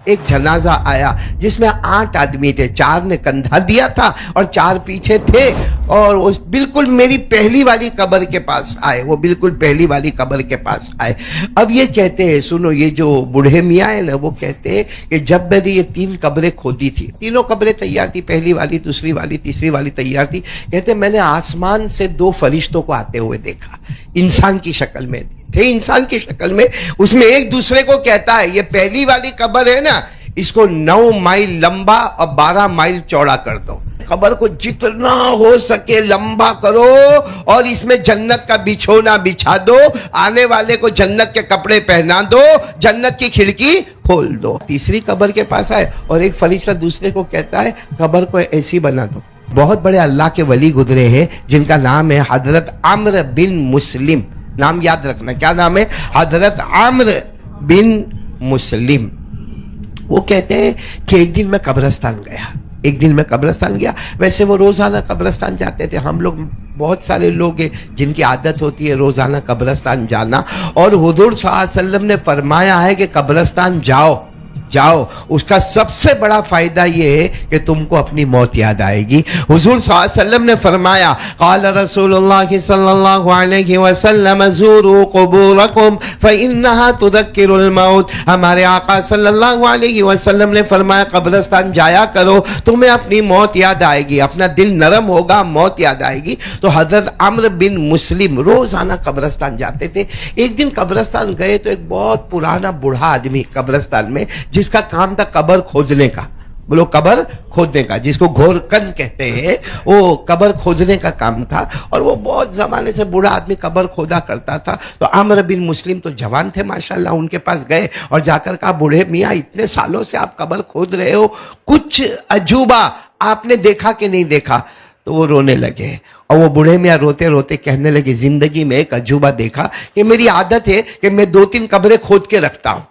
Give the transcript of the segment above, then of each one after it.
ایک جنازہ آیا جس میں 8 آدمی تھے، 4 نے کندھا دیا تھا اور 4 پیچھے تھے، اور وہ بالکل میری پہلی والی قبر کے پاس آئے، وہ بالکل پہلی والی قبر کے پاس آئے۔ اب یہ کہتے ہیں، سنو، یہ جو بوڑھے میاں ہیں نا، وہ کہتے ہیں کہ جب میں نے یہ 3 قبریں کھودی تھی، تینوں قبریں تیار تھی، پہلی والی، دوسری والی، تیسری والی تیار تھی، کہتے میں نے آسمان سے 2 فرشتوں کو آتے ہوئے دیکھا، انسان کی شکل میں تھے، انسان کی شکل میں۔ اس میں ایک دوسرے کو کہتا ہے، یہ پہلی والی قبر ہے نا، اس کو 9 مائل لمبا اور 12 مائل چوڑا کر دو، قبر کو جتنا ہو سکے لمبا کرو اور اس میں جنت کا بچھونا بچھا دو، آنے والے کو جنت کے کپڑے پہنا دو، جنت کی کھڑکی کھول دو۔ تیسری قبر کے پاس آئے اور ایک فرشتہ دوسرے کو کہتا ہے، قبر کو ایسی بنا دو۔ بہت بڑے اللہ کے ولی گزرے ہیں جن کا نام ہے حضرت عمرو بن مسلم، نام یاد رکھنا، کیا نام ہے؟ حضرت عمرو بن مسلم۔ وہ کہتے ہیں کہ ایک دن میں قبرستان گیا، ویسے وہ روزانہ قبرستان جاتے تھے، ہم لوگ بہت سارے لوگ ہیں جن کی عادت ہوتی ہے روزانہ قبرستان جانا، اور حضور صلی اللہ علیہ وسلم نے فرمایا ہے کہ قبرستان جاؤ، اس کا سب سے بڑا فائدہ یہ ہے کہ تم کو اپنی موت یاد آئے گی۔ حضور صلی اللہ علیہ وسلم نے فرمایا، قال رسول اللہ صلی اللہ علیہ وسلم زوروا قبورکم فإنها تذکر الموت۔ ہمارے آقا صلی اللہ علیہ وسلم نے فرمایا، قبرستان جایا کرو، تمہیں اپنی موت یاد آئے گی، اپنا دل نرم ہوگا، موت یاد آئے گی۔ تو حضرت عمرو بن مسلم روزانہ قبرستان جاتے تھے۔ ایک دن قبرستان گئے تو ایک بہت پرانا بوڑھا آدمی قبرستان میں، جس کا کام تھا قبر کھودنے کا، بولو قبر کھودنے کا، جس کو گھورکن کہتے ہیں، وہ قبر کھودنے کا کام تھا، اور وہ بہت زمانے سے بوڑھا آدمی قبر کھودا کرتا تھا۔ تو عمرو بن مسلم تو جوان تھے ماشاءاللہ، ان کے پاس گئے اور جا کر کہا، بوڑھے میاں اتنے سالوں سے آپ قبر کھود رہے ہو، کچھ عجوبہ آپ نے دیکھا کہ نہیں دیکھا؟ تو وہ رونے لگے، اور وہ بوڑھے میاں روتے روتے کہنے لگے، زندگی میں ایک عجوبہ دیکھا کہ میری عادت ہے کہ میں 2-3 قبریں کھود کے رکھتا ہوں،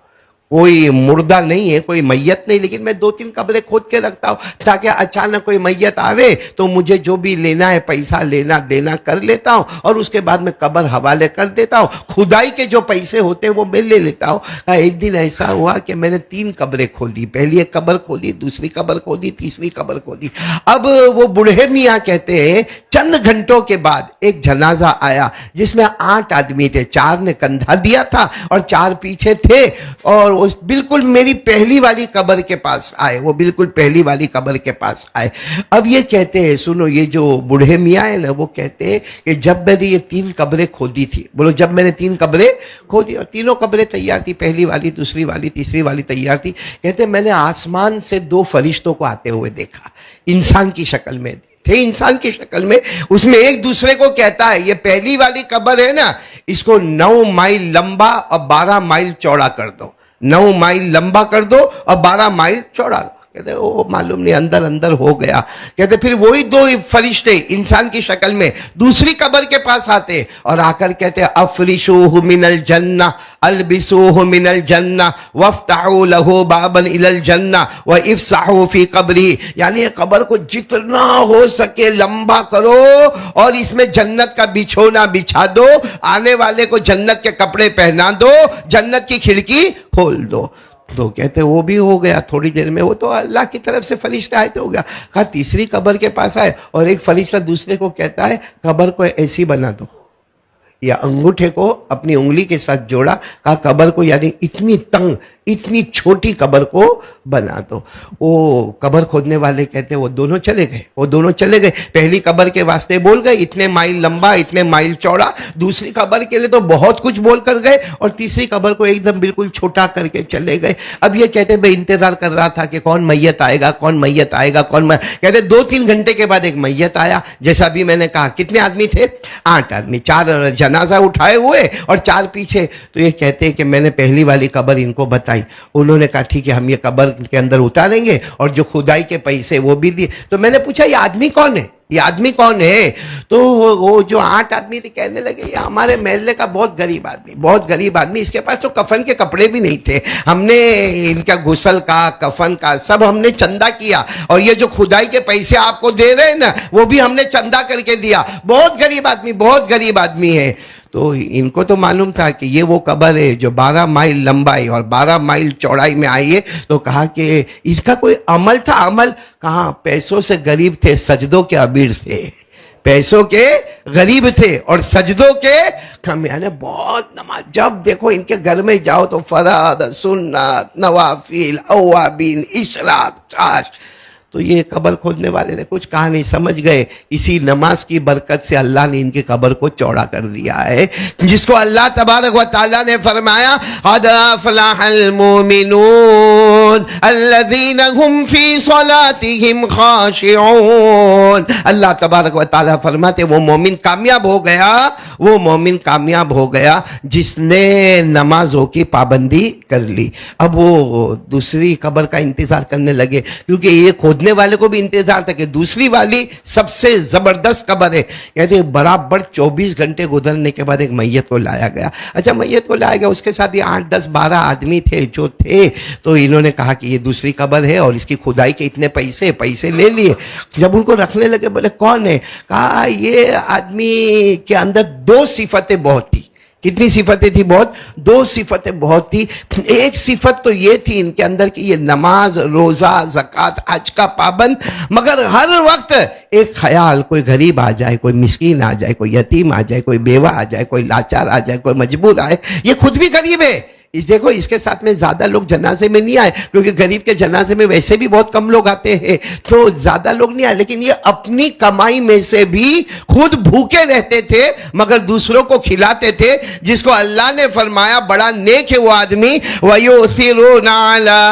کوئی مردہ نہیں ہے، کوئی میت نہیں، لیکن میں 2-3 قبریں کھود کے رکھتا ہوں تاکہ اچانک کوئی میت آوے تو مجھے جو بھی لینا ہے، پیسہ لینا دینا کر لیتا ہوں، اور اس کے بعد میں قبر حوالے کر دیتا ہوں، کھدائی کے جو پیسے ہوتے ہیں وہ میں لے لیتا ہوں۔ ایک دن ایسا ہوا کہ میں نے 3 قبریں کھودی، پہلی ایک قبر کھودی، دوسری قبر کھودی، تیسری قبر کھودی۔ اب وہ بوڑھے میاں کہتے ہیں، چند گھنٹوں کے بعد ایک جنازہ آیا جس میں 8 آدمی تھے، 4 نے کندھا دیا تھا اور 4 پیچھے تھے، اور بالکل میری پہلی والی قبر کے پاس آئے، وہ بالکل پہلی والی قبر کے پاس آئے۔ اب یہ کہتے ہیں، سنو، یہ جو بوڑھے میاں ہیں نا، وہ کہتے ہیں کہ جب میں نے یہ 3 قبریں کھودی تھی، بولو جب میں نے 3 قبریں کھودی، اور تینوں قبریں تیار تھی، پہلی والی، دوسری والی، تیسری والی تیار تھی، کہتے میں نے آسمان سے 2 فرشتوں کو آتے ہوئے دیکھا، انسان کی شکل میں تھے، انسان کی شکل میں۔ اس میں ایک دوسرے کو کہتا ہے، یہ پہلی والی قبر ہے نا، اس کو 9 مائل لمبا اور 12 مائل چوڑا کر دو، 9 مائل لمبا کر دو اور 12 مائل چوڑا۔ کہتے وہ معلوم نہیں، اندر ہو گیا۔ کہتے پھر وہی 2 فرشتے انسان کی شکل میں دوسری قبر کے پاس آتے اور آ کر کہتے، افرشوہ من الجنہ، البسوہ من الجنہ، وافتحوا لہ بابا الی الجنہ وافسحوا فی قبرہ، یعنی قبر کو جتنا ہو سکے لمبا کرو اور اس میں جنت کا بچھونا بچھا دو، آنے والے کو جنت کے کپڑے پہنا دو، جنت کی کھڑکی کھول دو۔ تو کہتے وہ بھی ہو گیا، تھوڑی دیر میں وہ تو اللہ کی طرف سے فرشتہ آئے تو ہو گیا۔ کہا تیسری قبر کے پاس آئے اور ایک فرشتہ دوسرے کو کہتا ہے، قبر کو ایسی بنا دو، یا انگوٹھے کو اپنی انگلی کے ساتھ جوڑا، کہا قبر کو یعنی اتنی تنگ، اتنی چھوٹی قبر کو بنا دو۔ وہ قبر کھودنے والے کہتے وہ دونوں چلے گئے، پہلی قبر کے واسطے بول گئے اتنے مائل لمبا، اتنے مائل چوڑا، دوسری قبر کے لیے تو بہت کچھ بول کر گئے، اور تیسری قبر کو ایک دم بالکل چھوٹا کر کے چلے گئے۔ اب یہ کہتے میں انتظار کر رہا تھا کہ کون میت آئے گا، کہتے 2-3 گھنٹے کے بعد ایک میت آیا، جیسا ابھی میں نے کہا۔ کتنے آدمی تھے؟ 8 آدمی، 4 جنازہ اٹھائے ہوئے اور 4 پیچھے۔ تو یہ کہتے ہیں کہ میں نے پہلی والی قبر ان کو بتائی، انہوں نے کہا ٹھیک ہے، ہم یہ قبر کے اندر اتاریں گے اور جو کھدائی کے پیسے وہ بھی دیے۔ تو میں نے پوچھا یہ آدمی کون ہے؟ تو وہ جو 8 آدمی تھے کہنے لگے یہ ہمارے محلے کا بہت غریب آدمی، اس کے پاس تو کفن کے کپڑے بھی نہیں تھے، ہم نے ان کا غسل کا، کفن کا سب ہم نے چندہ کیا، اور یہ جو کھدائی کے پیسے آپ کو دے رہے ہیں نا، وہ بھی ہم نے چندہ کر کے دیا، بہت غریب آدمی ہے۔ تو ان کو تو معلوم تھا کہ یہ وہ قبر ہے جو 12 مائل لمبائی اور 12 مائل چوڑائی میں آئی ہے. تو کہا کہ اس کا کوئی عمل تھا. عمل کہاں؟ پیسوں سے غریب تھے، سجدوں کے عبیر تھے. پیسوں کے غریب تھے اور سجدوں کے کم. یعنی بہت نماز. جب دیکھو ان کے گھر میں جاؤ تو فراد، سنت، نوافل، اوابین، اشراق، چاش. تو یہ قبر کھودنے والے نے کچھ کہا نہیں، سمجھ گئے اسی نماز کی برکت سے اللہ نے ان کی قبر کو چوڑا کر دیا ہے. جس کو اللہ تبارک و تعالیٰ نے فرمایا قد افلح المؤمنون الذین هم فی صلاتهم خاشعون. اللہ تبارک و تعالیٰ فرماتے وہ مومن کامیاب ہو گیا، وہ مومن کامیاب ہو گیا جس نے نمازوں کی پابندی کر لی. اب وہ دوسری قبر کا انتظار کرنے لگے، کیونکہ یہ کھودنے والے کو بھی انتظار تھا کہ دوسری والی سب سے زبردست قبر ہے. کہتے برابر 24 گھنٹے گزرنے کے بعد ایک میت کو لایا گیا. اچھا میت کو لایا گیا، اس کے ساتھ یہ 8 10 12 آدمی تھے جو تھے. تو انہوں نے کہا کہ یہ دوسری قبر ہے اور اس کی کھدائی کے اتنے پیسے لے لیے. جب ان کو رکھنے لگے بولے کون ہے؟ کہا یہ آدمی کے اندر 2 صفتیں بہت تھی. کتنی صفتیں تھی؟ بہت. 2 صفتیں بہت تھی. ایک صفت تو یہ تھی ان کے اندر کہ یہ نماز، روزہ، زکوٰۃ، حج کا پابند، مگر ہر وقت ایک خیال کوئی غریب آ جائے، کوئی مسکین آ جائے، کوئی یتیم آ جائے، کوئی بیوہ آ جائے، کوئی لاچار آ جائے، کوئی مجبور آئے. یہ خود بھی غریب ہے. دیکھو اس کے ساتھ میں زیادہ لوگ جنازے میں نہیں آئے کیونکہ غریب کے جنازے میں ویسے بھی بہت کم لوگ آتے ہیں، تو زیادہ لوگ نہیں آئے. لیکن یہ اپنی کمائی میں سے بھی خود بھوکے رہتے تھے مگر دوسروں کو کھلاتے تھے. جس کو اللہ نے فرمایا بڑا نیک ہے وہ آدمی. وَيُؤْثِرُونَ عَلَىٰ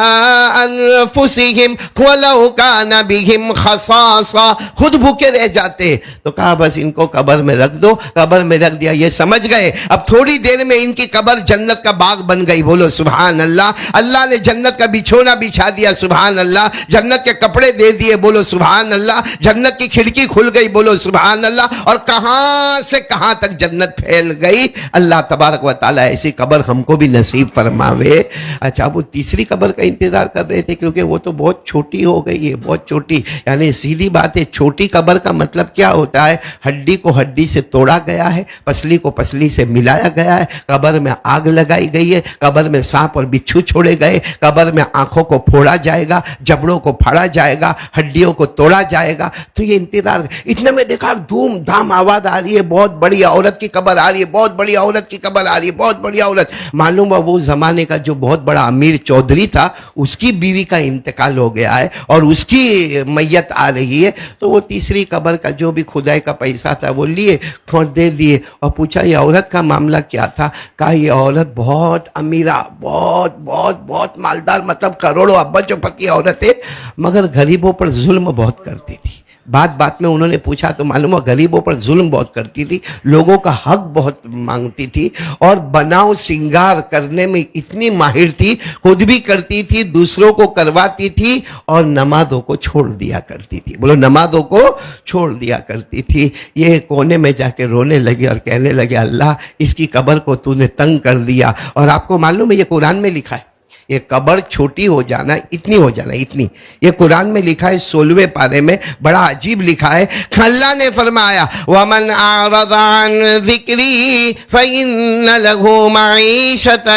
أَنفُسِهِمْ وَلَوْ كَانَ بِهِمْ خَصَاصَةٌ. خود بھوکے رہ جاتے. تو کہا بس ان کو قبر میں رکھ دو. قبر میں رکھ دیا. یہ سمجھ گئے اب تھوڑی دیر میں ان کی قبر جنت کا باغ بن گئی. بولو سبحان اللہ. اللہ نے جنت کا بچھونا بچھا دیا. سبحان اللہ. جنت کے کپڑے دے دیے. بولو سبحان اللہ. جنت کی کھڑکی کھل گئی. بولو سبحان اللہ. اور کہاں سے کہاں تک جنت پھیل گئی. اللہ تبارک و تعالیٰ ایسی قبر ہم کو بھی نصیب فرماوے. اچھا وہ تیسری قبر کا انتظار کر رہے تھے کیونکہ وہ تو بہت چھوٹی ہو گئی ہے، بہت چھوٹی. یعنی سیدھی بات ہے، چھوٹی قبر کا مطلب کیا ہوتا ہے؟ ہڈی کو ہڈی سے توڑا گیا ہے، پسلی کو پسلی سے ملایا گیا ہے. قبر میں آگ لگائی گئی ہے. قبر میں سانپ اور بچھو چھوڑے گئے. قبر میں آنکھوں کو پھوڑا جائے گا، جبڑوں کو پھاڑا جائے گا، ہڈیوں کو توڑا جائے گا. تو یہ انتظار. اتنے میں دیکھا دھوم دھام آواز آ رہی ہے، بہت بڑی عورت کی قبر آ رہی ہے، بہت بڑی عورت کی قبر آ رہی ہے، بہت بڑی عورت. معلوم ہے وہ زمانے کا جو بہت بڑا امیر چودھری تھا اس کی بیوی کا انتقال ہو گیا ہے اور اس کی میت آ رہی ہے. تو وہ تیسری قبر کا جو بھی کھدائی کا پیسہ تھا وہ لیے اور دے دیے اور پوچھا یہ عورت کا معاملہ کیا تھا؟ کہا یہ عورت بہت امیرہ، بہت بہت بہت مالدار، مطلب کروڑوں ابجوں پتی عورت ہے، مگر غریبوں پر ظلم بہت کرتی تھی. بات میں انہوں نے پوچھا تو معلوم ہوا غریبوں پر ظلم بہت کرتی تھی، لوگوں کا حق بہت مانگتی تھی اور بناؤ سنگار کرنے میں اتنی ماہر تھی، خود بھی کرتی تھی، دوسروں کو کرواتی تھی اور نمازوں کو چھوڑ دیا کرتی تھی. بولو نمازوں کو چھوڑ دیا کرتی تھی. یہ کونے میں جا کے رونے لگے اور کہنے لگے اللہ اس کی قبر کو تو نے تنگ کر دیا. اور آپ کو معلوم ہے یہ قرآن میں لکھا ہے، یہ قبر چھوٹی ہو جانا، اتنی ہو جانا، اتنی. یہ قرآن میں لکھا ہے 16ویں پارے میں، بڑا عجیب لکھا ہے. اللہ نے فرمایا وَمَنْ أَعْرَضَ عَنْ ذِكْرِي فَإِنَّ لَهُ مَعِيشَةً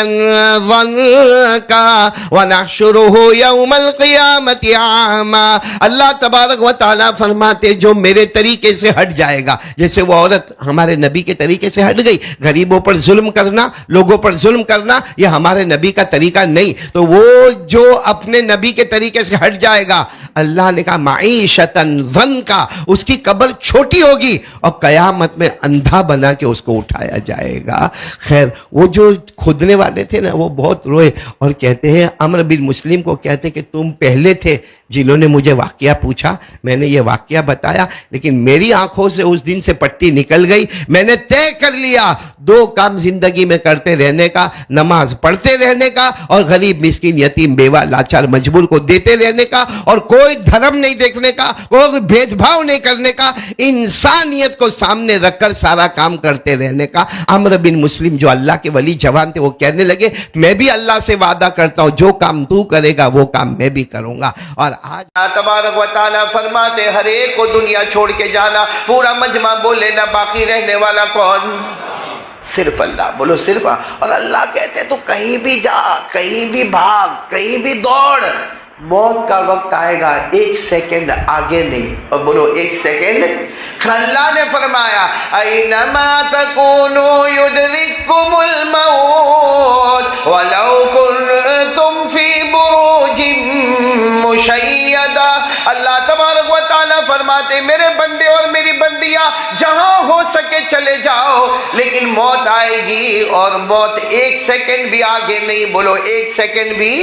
ضَنْكًا وَنَحْشُرُهُ يَوْمَ الْقِيَامَةِ أَعْمَىٰ. اللہ تبارک و تعالیٰ فرماتے جو میرے طریقے سے ہٹ جائے گا، جیسے وہ عورت ہمارے نبی کے طریقے سے ہٹ گئی. غریبوں پر ظلم کرنا، لوگوں پر ظلم کرنا یہ ہمارے نبی کا طریقہ نہیں. تو وہ جو اپنے نبی کے طریقے سے ہٹ جائے گا، اللہ نے کہا معیشتاً ضنکا، اس کی قبر چھوٹی ہوگی اور قیامت میں اندھا بنا کے اس کو اٹھایا جائے گا. خیر وہ جو کھودنے والے تھے نا وہ بہت روئے اور کہتے ہیں عمرو بن مسلم کو کہتے کہ تم پہلے تھے جنہوں نے مجھے واقعہ پوچھا، میں نے یہ واقعہ بتایا، لیکن میری آنکھوں سے اس دن سے پٹی نکل گئی. میں نے طے کر لیا 2 کام زندگی میں کرتے رہنے کا، نماز پڑھتے رہنے کا اور غریب مسکین یتیم بیوہ لاچار مجبور کو دیتے رہنے کا اور کوئی دھرم نہیں دیکھنے کا، کوئی بھید بھاؤ نہیں کرنے کا، انسانیت کو سامنے رکھ کر سارا کام کرتے رہنے کا. عمرو بن مسلم جو اللہ کے ولی جوان تھے وہ کہنے لگے میں بھی اللہ سے وعدہ کرتا ہوں جو کام تو کرے گا وہ کام میں بھی کروں گا. اور آج تبارک و تعالیٰ فرماتے ہر ایک کو دنیا چھوڑ کے جانا. پورا مجمع بولے نا باقی رہنے والا کون؟ صرف اللہ، بولو صرف۔ اور اللہ کہتے ہیں تو کہیں بھی جا، کہیں بھی بھاگ، کہیں بھی دوڑ، موت کا وقت آئے گا، ایک سیکنڈ آگے نہیں۔ اور بولو ایک سیکنڈ۔ اللہ نے فرمایا اینما تکونوا یدرککم الموت ولو کنتم فی بروج مشیدہ۔ اللہ تبارک و تعالیٰ فرماتے میرے بندے اور میری بندیاں جہاں ہو سکے چلے جاؤ، لیکن موت آئے گی اور موت ایک سیکنڈ بھی آگے نہیں، بولو ایک سیکنڈ بھی۔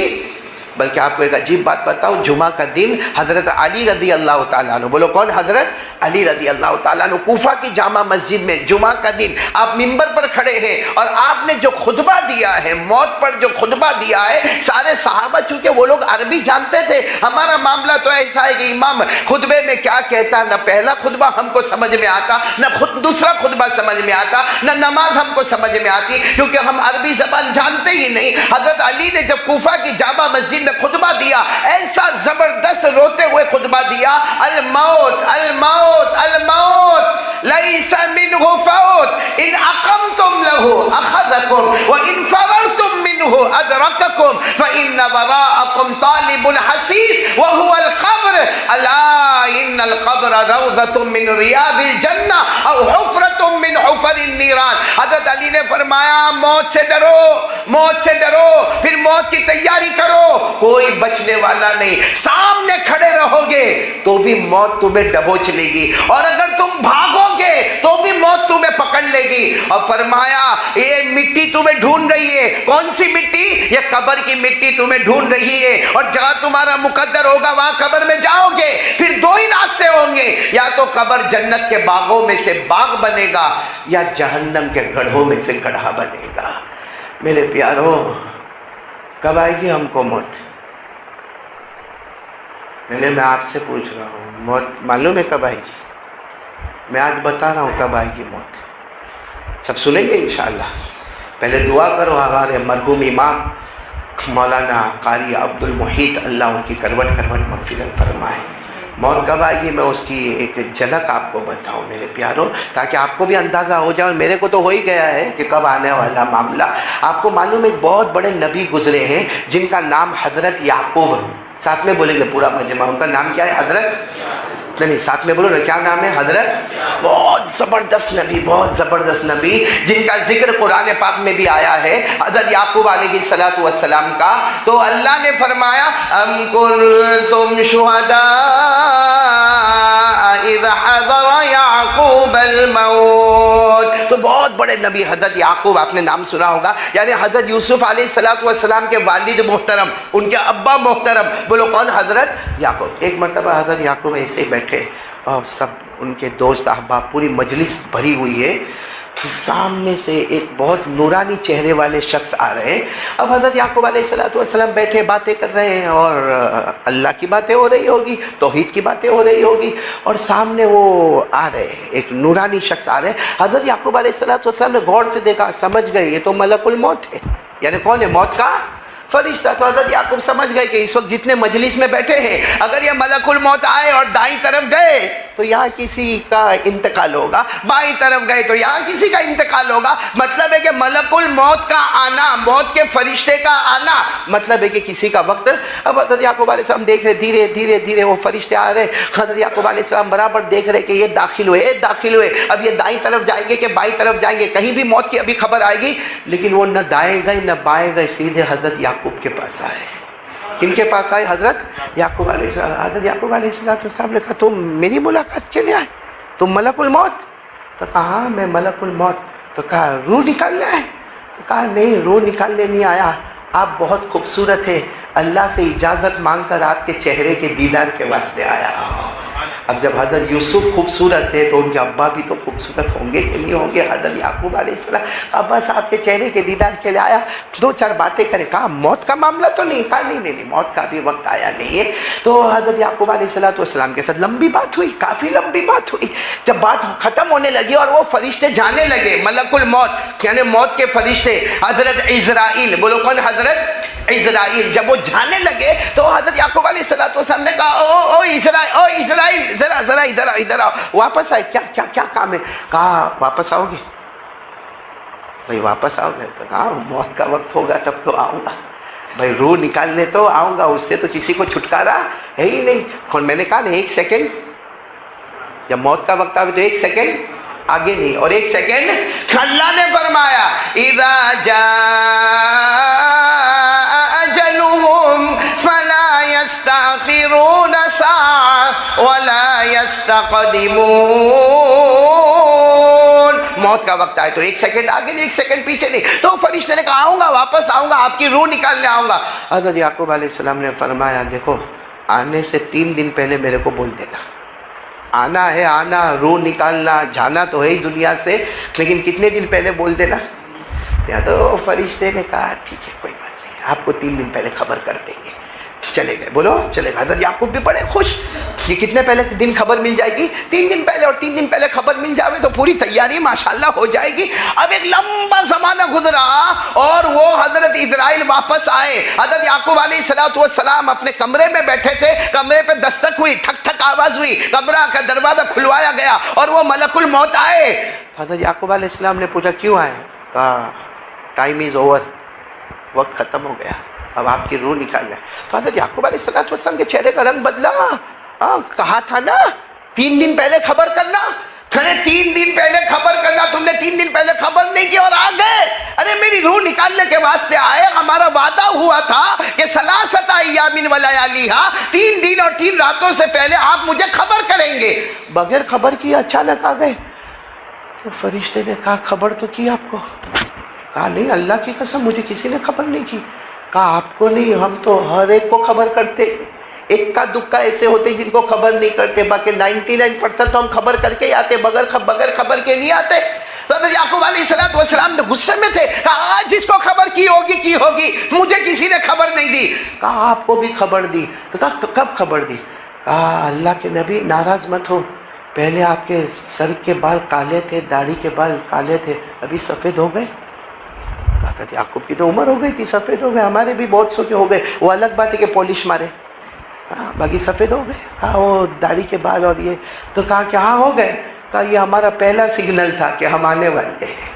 بلکہ آپ کو ایک عجیب بات بتاؤں، جمعہ کا دن حضرت علی رضی اللہ تعالیٰ عنہ، بولو کون؟ حضرت علی رضی اللہ تعالیٰ عنہ، کوفہ کی جامع مسجد میں جمعہ کا دن آپ منبر پر کھڑے ہیں اور آپ نے جو خطبہ دیا ہے، موت پر جو خطبہ دیا ہے، سارے صحابہ چونکہ وہ لوگ عربی جانتے تھے، ہمارا معاملہ تو ایسا ہے کہ امام خطبے میں کیا کہتا، نہ پہلا خطبہ ہم کو سمجھ میں آتا، نہ دوسرا خطبہ سمجھ میں آتا، نہ نماز ہم کو سمجھ میں آتی، کیونکہ ہم عربی زبان جانتے ہی نہیں۔ حضرت علی نے جب کوفہ کی جامع مسجد میں خطبہ دیا، ایسا زبردست روتے ہوئے خطبہ دیا، الموت الموت الموت لیس منہ فوت ان اقمتم له اخذکم وان فررتم منہ ادرککم فان وراءکم طالب حسیس وهو القبر الا ان القبر روضۃ من ریاض الجنہ او حفرۃ من حفر النیران۔ حضرت علی نے فرمایا موت سے ڈرو، موت سے ڈرو، پھر موت کی تیاری کرو، کوئی بچنے والا نہیں، سامنے کھڑے رہو گے تو بھی موت تمہیں دبوچ لے گی، اور اگر تم بھاگو گے تو بھی موت تمہیں پکڑ لے گی۔ اور فرمایا یہ مٹی تمہیں ڈھونڈ رہی ہے، کون سی مٹی؟ یہ قبر کی مٹی تمہیں ڈھونڈ رہی ہے، اور جہاں تمہارا مقدر ہوگا وہاں قبر میں جاؤ گے، پھر دو ہی راستے ہوں گے، یا تو قبر جنت کے باغوں میں سے باغ بنے گا یا جہنم کے گڑھوں میں سے گڑھا بنے گا۔ میرے پیارو، کب آئے گی ہم کو موت؟ نہیں، میں آپ سے پوچھ رہا ہوں، موت معلوم ہے کب آئے گی؟ میں آج بتا رہا ہوں کب آئے گی موت، سب سنیں گے انشاءاللہ۔ پہلے دعا کرو ہمارے مرحوم امام مولانا قاری عبد المحیط، اللہ ان کی کروٹ کروٹ مغفرت فرمائے۔ موت کب آئے گی میں اس کی ایک جھلک آپ کو بتاؤں میرے پیاروں، تاکہ آپ کو بھی اندازہ ہو جائے، اور میرے کو تو ہو ہی گیا ہے کہ کب آنے والا معاملہ۔ آپ کو معلوم ہے ایک بہت بڑے نبی گزرے ہیں جن کا نام حضرت یعقوب، ساتھ میں بولیں گے پورا مجمع، ان کا نام کیا ہے؟ حضرت، نہیں ساتھ میں بولو نا، کیا نام ہے؟ حضرت، بہت زبردست نبی، بہت زبردست نبی جن کا ذکر قرآن پاک میں بھی آیا ہے، حضرت یعقوب علیہ السلام کا۔ تو اللہ نے فرمایا ام کنتم شہداء اذ حضر یعقوب الموت، تو بہت بڑے نبی حضرت یعقوب، آپ نے نام سنا ہوگا، یعنی حضرت یوسف علیہ السلام کے والد محترم، ان کے ابا محترم، بولو کون؟ حضرت یعقوب۔ ایک مرتبہ حضرت یعقوب ایسے ہی بیٹھے اور سب ان کے دوست احباب، پوری مجلس بھری ہوئی ہے، سامنے سے ایک بہت نورانی چہرے والے شخص آ رہے ہیں۔ اب حضرت یعقوب علیہ السلام بیٹھے باتیں کر رہے ہیں، اور اللہ کی باتیں ہو رہی ہوگی، توحید کی باتیں ہو رہی ہوگی، اور سامنے وہ آ رہے ہیں، ایک نورانی شخص آ رہے ہیں۔ حضرت یعقوب علیہ السلام نے غور سے دیکھا، سمجھ گئے یہ تو ملک الموت ہے، یعنی کون ہے؟ موت کا فرشتہ۔ تو حضرت یعقوب سمجھ گئے کہ اس وقت جتنے مجلس میں بیٹھے ہیں، اگر یہ ملک الموت آئے اور دائیں طرف گئے تو یہاں کسی کا انتقال ہوگا، بائیں طرف گئے تو یہاں کسی کا انتقال ہوگا۔ مطلب ہے کہ ملک الموت کا آنا، موت کے فرشتے کا آنا، مطلب ہے کہ کسی کا وقت۔ اب حضرت یعقوب علیہ السلام دیکھ رہے، دھیرے دھیرے دھیرے وہ فرشتے آ رہے، حضرت یعقوب علیہ السلام برابر دیکھ رہے کہ یہ داخل ہوئے، داخل ہوئے، اب یہ دائیں طرف جائیں گے کہ بائیں طرف جائیں گے، کہیں بھی موت کی ابھی خبر آئے گی، لیکن وہ نہ دائیں گئے نہ بائیں گئے، سیدھے حضرت یعقوب کے پاس آئے۔ کن کے پاس آئے؟ حضرت یعقوب علیہ السلام۔ حضرت یعقوب علیہ السلام نے کہا تم میری ملاقات کے لیے آئے؟ تم ملک الموت؟ تو کہا ہاں میں ملک الموت۔ تو کہا روح نکالنا ہے؟ تو کہا نہیں، روح نکالنے نہیں آیا، آپ بہت خوبصورت ہیں، اللہ سے اجازت مانگ کر آپ کے چہرے کے دیدار کے واسطے آیا۔ اب جب حضرت یوسف خوبصورت ہے تو ان کے ابا بھی تو خوبصورت ہوں گے کہ نہیں ہوں گے؟ حضرت یعقوب علیہ السلام ابا صاحب کے چہرے کے دیدار کے لیے آیا، دو چار باتیں کرے، کہا موت کا معاملہ تو نہیں؟ کہا نہیں، موت کا بھی وقت آیا نہیں ہے۔ تو حضرت یعقوب علیہ السلام کے ساتھ لمبی بات ہوئی، کافی لمبی بات ہوئی۔ جب بات ختم ہونے لگی اور وہ فرشتے جانے لگے، ملک الموت یعنی موت کے فرشتے، حضرت عزرائیل، بولو کون؟ حضرت عزرائیل، جب وہ جانے لگے تو حضرت یعقوب علیہ السلام نے کہا او عزرائیل ذرا ادھر آؤ، واپس آئے، کیا کام ہے؟ کہا واپس آؤ گے؟ بھائی واپس آؤ گے؟ تو کہا موت کا وقت ہوگا تب تو آؤں گا بھائی، روح نکالنے تو آؤں گا، اس سے تو کسی کو چھٹکارا ہے ہی نہیں. اور میں نے کہا نا 1 سیکنڈ، جب موت کا وقت آئے تو 1 سیکنڈ آگے نہیں اور 1 سیکنڈ. اللہ نے فرمایا اذا جاء اجلهم فلا يستأخرون ساعة ولا يستقدمون. موت کا وقت آئے تو 1 سیکنڈ آگے نہیں 1 سیکنڈ پیچھے نہیں. تو فرشتے نے کہا آؤں گا، واپس آؤں گا، آپ کی روح نکالنے آؤں گا. حضرت یعقوب علیہ السلام نے فرمایا دیکھو آنے سے 3 دن پہلے میرے کو بول دینا. آنا ہے، آنا، روح نکالنا، جانا تو ہے ہی دنیا سے، لیکن کتنے دن پہلے بول دینا. یا تو فرشتے نے کہا ٹھیک ہے کوئی بات نہیں، آپ کو 3 دن پہلے خبر کر دیں گے. چلے گئے، بولو چلے گئے. حضرت یعقوب بھی بڑے خوش، یہ کتنے پہلے دن خبر مل جائے گی؟ 3 دن پہلے. اور 3 دن پہلے خبر مل جاوے تو پوری تیاری ماشاءاللہ ہو جائے گی. اب ایک لمبا زمانہ گزرا اور وہ حضرت اسرائیل واپس آئے. حضرت یعقوب علیہ السلام اپنے کمرے میں بیٹھے تھے، کمرے پہ دستک ہوئی، ٹھک ٹھک آواز ہوئی، کمرہ کا دروازہ کھلوایا گیا اور وہ ملک الموت آئے. حضرت یعقوب علیہ السلام نے پوچھا کیوں آئے؟ کہا ٹائم از اوور، وقت ختم ہو گیا، اب آپ کی روح نکالنا ہے. تو حضرت یعقوب علیہ السلام کے چہرے کا رنگ بدلا. کہا تھا نا 3 دن پہلے خبر کرنا، کھڑے 3 دن پہلے خبر کرنا، تم نے 3 دن پہلے خبر نہیں کی اور آ گئے. ارے میری روح نکالنے کے واسطے آئے. ہمارا وعدہ ہوا تھا کہ 3 ایام و لیالیہا، 3 دن اور 3 راتوں سے پہلے آپ مجھے خبر کریں گے. بغیر خبر کی اچانک آ گئے. تو فرشتے نے کہا خبر تو کی آپ کو؟ کہا نہیں اللہ کی قسم مجھے کسی نے خبر نہیں کی. کہا آپ کو نہیں، ہم تو ہر ایک کو خبر کرتے. ایک کا دکا ایسے ہوتے جن کو خبر نہیں کرتے، باقی 99% تو ہم خبر کر کے ہی آتے، بغیر خبر کے نہیں آتے. حضرت یعقوب علیہ السلام نے غصے میں تھے. کہا آج جس کو خبر کی ہوگی، مجھے کسی نے خبر نہیں دی. کہا آپ کو بھی خبر دی. تو کہا کب خبر دی؟ کہا اللہ کے نبی ناراض مت ہو، پہلے آپ کے سر کے بال کالے تھے، داڑھی کے بال کالے تھے، ابھی سفید ہو گئے. یعقوب کی تو عمر ہو گئی تھی، سفید ہو گئے. ہمارے بھی بہت سو کے ہو گئے، وہ الگ بات ہے کہ پالش مارے، باقی سفید ہو گئے. کہا وہ داڑھی کے بال اور یہ. تو کہا کہ ہاں ہو گئے. کہا یہ ہمارا پہلا سگنل تھا کہ ہم آنے والے ہیں،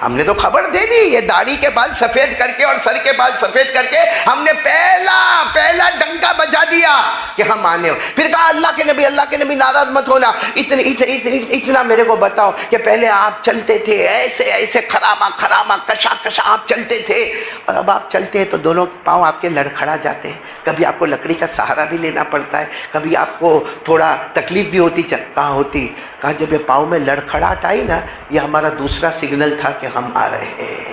ہم نے تو خبر دے دی. یہ داڑھی کے بال سفید کر کے اور سر کے بال سفید کر کے ہم نے پہلا ڈنکا بجا دیا کہ ہم آنے ہو. پھر کہا اللہ کے نبی ناراض مت ہونا، اتنا میرے کو بتاؤ کہ پہلے آپ چلتے تھے ایسے خراما کشا آپ چلتے تھے، اور اب آپ چلتے ہیں تو دونوں پاؤں آپ کے لڑکھڑا جاتے ہیں، کبھی آپ کو لکڑی کا سہارا بھی لینا پڑتا ہے، کبھی آپ کو تھوڑا تکلیف بھی ہوتی. کہاں ہوتی؟ کہا جب یہ پاؤں میں لڑکھڑاہٹ آئی نا، یہ ہمارا دوسرا سگنل تھا کہ ہم آ رہے ہیں.